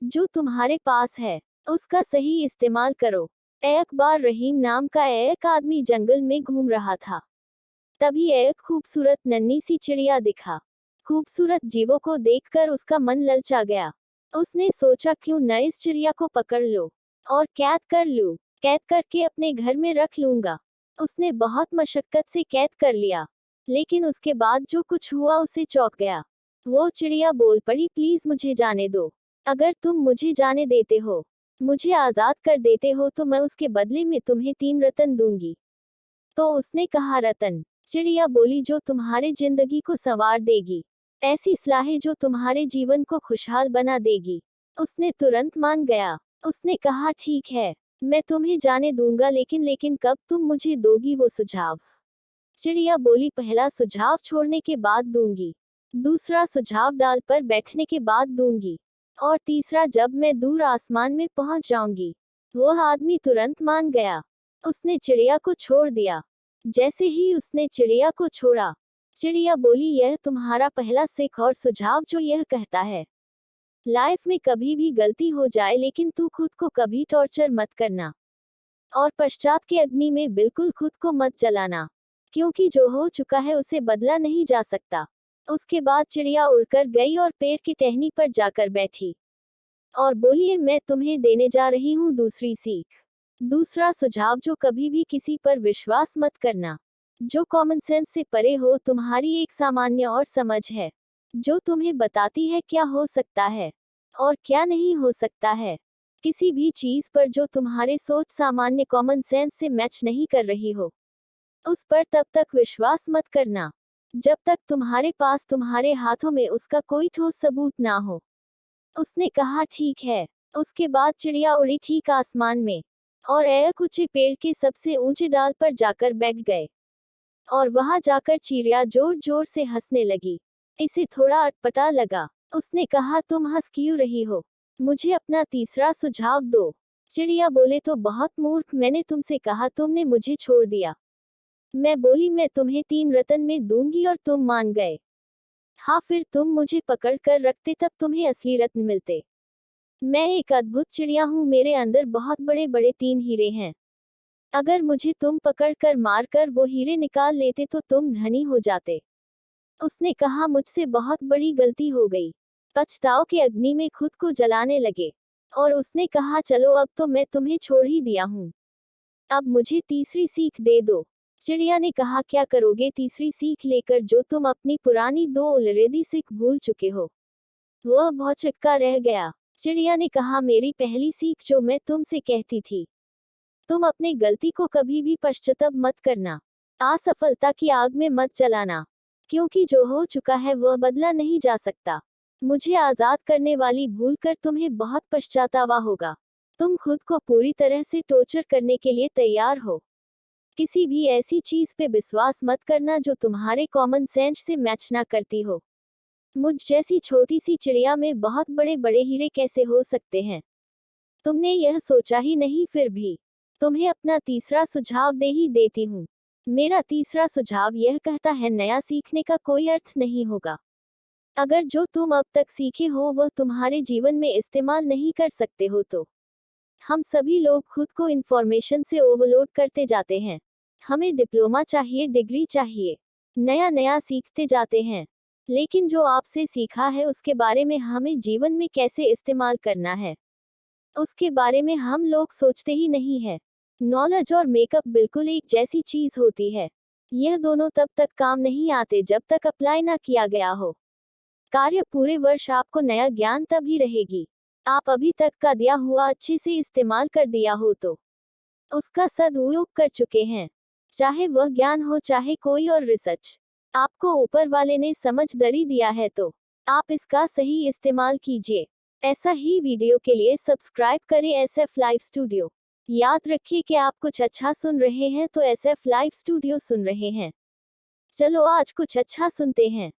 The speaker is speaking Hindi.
जो तुम्हारे पास है उसका सही इस्तेमाल करो। एक बार रहीम नाम का एक आदमी जंगल में घूम रहा था। तभी एक खूबसूरत नन्ही सी चिड़िया दिखा। खूबसूरत जीवों को देखकर उसका मन ललचा गया। उसने सोचा क्यों न इस चिड़िया को पकड़ लो और कैद कर लूं। कैद करके अपने घर में रख लूंगा। उसने बहुत मशक्कत से कैद कर लिया, लेकिन उसके बाद जो कुछ हुआ उसे चौंक गया। वो चिड़िया बोल पड़ी, प्लीज मुझे जाने दो। अगर तुम मुझे जाने देते हो, मुझे आजाद कर देते हो, तो मैं उसके बदले में तुम्हें 3 रतन दूंगी। तो उसने कहा, रतन? चिड़िया बोली, जो तुम्हारे जिंदगी को संवार देगी, ऐसी सलाहें जो तुम्हारे जीवन को खुशहाल बना देगी। उसने तुरंत मान गया। उसने कहा, ठीक है, मैं तुम्हें जाने दूंगा, लेकिन कब तुम मुझे दोगी वो सुझाव? चिड़िया बोली, पहला सुझाव छोड़ने के बाद दूंगी, दूसरा सुझाव डाल पर बैठने के बाद दूंगी, और तीसरा जब मैं दूर आसमान में पहुंच जाऊंगी। वह आदमी तुरंत मान गया। उसने चिड़िया को छोड़ दिया। जैसे ही उसने चिड़िया को छोड़ा, चिड़िया बोली, यह तुम्हारा पहला सीख और सुझाव जो यह कहता है, लाइफ में कभी भी गलती हो जाए लेकिन तू खुद को कभी टॉर्चर मत करना, और पश्चात के अग्नि में बिल्कुल खुद को मत जलाना, क्योंकि जो हो चुका है उसे बदला नहीं जा सकता। उसके बाद चिड़िया उड़कर गई और पेड़ की टहनी पर जाकर बैठी और बोली, मैं तुम्हें देने जा रही हूँ दूसरी सीख, दूसरा सुझाव, जो कभी भी किसी पर विश्वास मत करना जो कॉमन सेंस से परे हो। तुम्हारी एक सामान्य और समझ है जो तुम्हें बताती है क्या हो सकता है और क्या नहीं हो सकता है। किसी भी चीज पर जो तुम्हारे सोच सामान्य कॉमन सेंस से मैच नहीं कर रही हो, उस पर तब तक विश्वास मत करना जब तक तुम्हारे पास तुम्हारे हाथों में उसका कोई ठोस सबूत ना हो। उसने कहा, ठीक है। उसके बाद चिड़िया उड़ी ठीक आसमान में और एक ऊंचे पेड़ के सबसे ऊंचे डाल पर जाकर बैठ गए, और वहां जाकर चिड़िया जोर जोर से हंसने लगी। इसे थोड़ा अटपटा लगा। उसने कहा, तुम हंस क्यों रही हो? मुझे अपना तीसरा सुझाव दो। चिड़िया बोले, तो बहुत मूर्ख, मैंने तुमसे कहा, तुमने मुझे छोड़ दिया। मैं बोली, मैं तुम्हें 3 रतन में दूंगी और तुम मान गए। हाँ, फिर तुम मुझे पकड़ कर रखते, तब तुम्हें असली रत्न मिलते। मैं एक अद्भुत चिड़िया हूँ, मेरे अंदर बहुत बड़े बड़े 3 हीरे हैं। अगर मुझे तुम पकड़ कर मार कर वो हीरे निकाल लेते तो तुम धनी हो जाते। उसने कहा, मुझसे बहुत बड़ी गलती हो गई। पछताव के अग्नि में खुद को जलाने लगे, और उसने कहा, चलो अब तो मैं तुम्हें छोड़ ही दिया हूँ, अब मुझे तीसरी सीख दे दो। चिड़िया ने कहा, क्या करोगे तीसरी सीख लेकर जो तुम अपनी पुरानी 2 ऑलरेडी सीख भूल चुके हो? वह भौचक्का रह गया। चिड़िया ने कहा, मेरी पहली सीख जो मैं तुमसे कहती थी, तुम अपनी गलती को कभी भी पश्चाताप मत करना, असफलता की आग में मत जलाना, क्योंकि जो हो चुका है वह बदला नहीं जा सकता। मुझे आजाद करने वाली भूल कर तुम्हें बहुत पश्चातावा होगा। तुम खुद को पूरी तरह से टॉर्चर करने के लिए तैयार हो। किसी भी ऐसी चीज पे विश्वास मत करना जो तुम्हारे कॉमन सेंस से मैच ना करती हो। मुझ जैसी छोटी सी चिड़िया में बहुत बड़े बड़े हीरे कैसे हो सकते हैं? तुमने यह सोचा ही नहीं, फिर भी तुम्हें अपना तीसरा सुझाव दे ही देती हूँ। मेरा तीसरा सुझाव यह कहता है, नया सीखने का कोई अर्थ नहीं होगा अगर जो तुम अब तक सीखे हो वह तुम्हारे जीवन में इस्तेमाल नहीं कर सकते हो तो। हम सभी लोग खुद को इंफॉर्मेशन से ओवरलोड करते जाते हैं। हमें डिप्लोमा चाहिए, डिग्री चाहिए, नया नया सीखते जाते हैं, लेकिन जो आपसे सीखा है उसके बारे में हमें जीवन में कैसे इस्तेमाल करना है, उसके बारे में हम लोग सोचते ही नहीं है। नॉलेज और मेकअप बिल्कुल एक जैसी चीज होती है। यह दोनों तब तक काम नहीं आते जब तक अप्लाई ना किया गया हो। कार्य पूरे वर्ष आपको नया ज्ञान तभी रहेगी आप अभी तक का दिया हुआ अच्छे से इस्तेमाल कर दिया हो तो, उसका सदुपयोग कर चुके हैं, चाहे वह ज्ञान हो चाहे कोई और रिसर्च। आपको ऊपर वाले ने समझदारी दिया है तो आप इसका सही इस्तेमाल कीजिए। ऐसा ही वीडियो के लिए सब्सक्राइब करें SF लाइव स्टूडियो। याद रखिए कि आप कुछ अच्छा सुन रहे हैं तो SF लाइव स्टूडियो सुन रहे हैं। चलो आज कुछ अच्छा सुनते हैं।